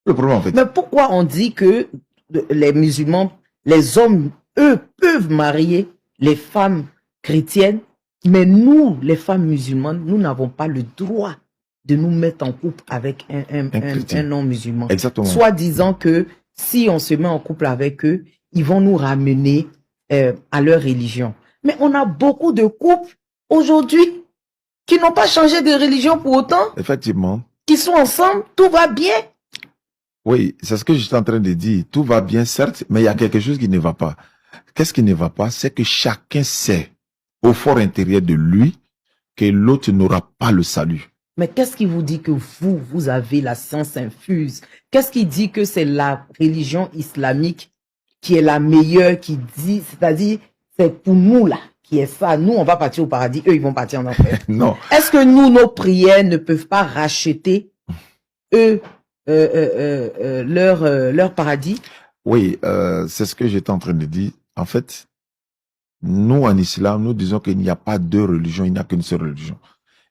Le problème, en fait. Mais pourquoi on dit que les musulmans, les hommes, eux, peuvent marier les femmes chrétiennes, mais nous, les femmes musulmanes, nous n'avons pas le droit de nous mettre en couple avec un non-musulman. Exactement. Soit disant que si on se met en couple avec eux, ils vont nous ramener à leur religion. Mais on a beaucoup de couples aujourd'hui qui n'ont pas changé de religion pour autant. Effectivement. Qui sont ensemble, tout va bien. Oui, c'est ce que je suis en train de dire. Tout va bien, certes, mais il y a quelque chose qui ne va pas. Qu'est-ce qui ne va pas? C'est que chacun sait, au fort intérieur de lui, que l'autre n'aura pas le salut. Mais qu'est-ce qui vous dit que vous avez la science infuse? Qu'est-ce qui dit que c'est la religion islamique qui est la meilleure, qui dit, c'est-à-dire, c'est pour nous là, qui est ça. Nous, on va partir au paradis, eux, ils vont partir en enfer. Non. Est-ce que nous, nos prières ne peuvent pas racheter, eux, leur paradis? Oui, c'est ce que j'étais en train de dire. En fait, nous, en islam, nous disons qu'il n'y a pas deux religions, il n'y a qu'une seule religion.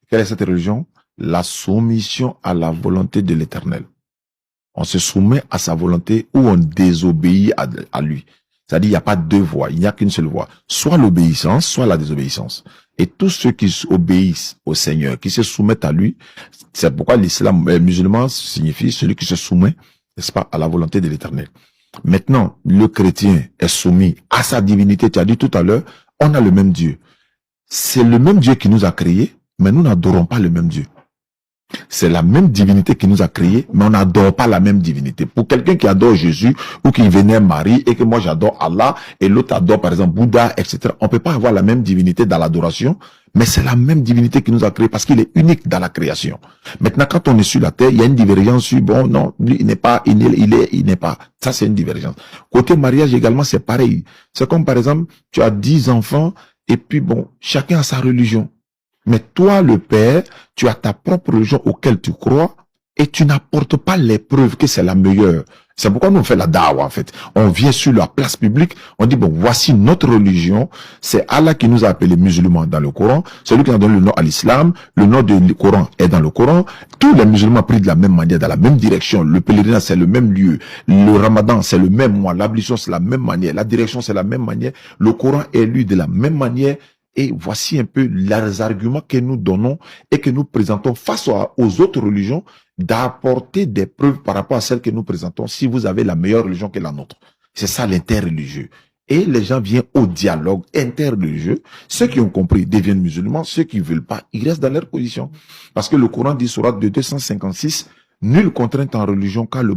Quelle est cette religion? La soumission à la volonté de l'Éternel. On se soumet à sa volonté ou on désobéit à lui. C'est-à-dire, il n'y a pas deux voies, il n'y a qu'une seule voie. Soit l'obéissance, soit la désobéissance. Et tous ceux qui obéissent au Seigneur, qui se soumettent à lui, c'est pourquoi l'islam musulman signifie celui qui se soumet, n'est-ce pas, à la volonté de l'Éternel. Maintenant, le chrétien est soumis à sa divinité. Tu as dit tout à l'heure, on a le même Dieu. C'est le même Dieu qui nous a créés, mais nous n'adorons pas le même Dieu. C'est la même divinité qui nous a créés, mais on n'adore pas la même divinité. Pour quelqu'un qui adore Jésus ou qui vénère Marie et que moi j'adore Allah et l'autre adore par exemple Bouddha, etc. On peut pas avoir la même divinité dans l'adoration, mais c'est la même divinité qui nous a créés parce qu'il est unique dans la création. Maintenant, quand on est sur la terre, il y a une divergence sur, bon, non, lui, il n'est pas, il n'est pas. Ça, c'est une divergence. Côté mariage également, c'est pareil. C'est comme par exemple, tu as 10 enfants et puis bon, chacun a sa religion. Mais toi, le père, tu as ta propre religion auquel tu crois et tu n'apportes pas les preuves que c'est la meilleure. C'est pourquoi nous on fait la dawa en fait. On vient sur la place publique, on dit bon, voici notre religion. C'est Allah qui nous a appelés musulmans dans le Coran. C'est lui qui a donné le nom à l'islam. Le nom du Coran est dans le Coran. Tous les musulmans prient de la même manière, dans la même direction. Le pèlerinage c'est le même lieu. Le Ramadan c'est le même mois. L'ablution c'est la même manière. La direction c'est la même manière. Le Coran est lu de la même manière. Et voici un peu les arguments que nous donnons et que nous présentons face aux autres religions, d'apporter des preuves par rapport à celles que nous présentons si vous avez la meilleure religion que la nôtre. C'est ça l'interreligieux. Et les gens viennent au dialogue interreligieux. Ceux qui ont compris deviennent musulmans, ceux qui ne veulent pas, ils restent dans leur position. Parce que le Coran dit, sourate de 256, nulle contrainte en religion car le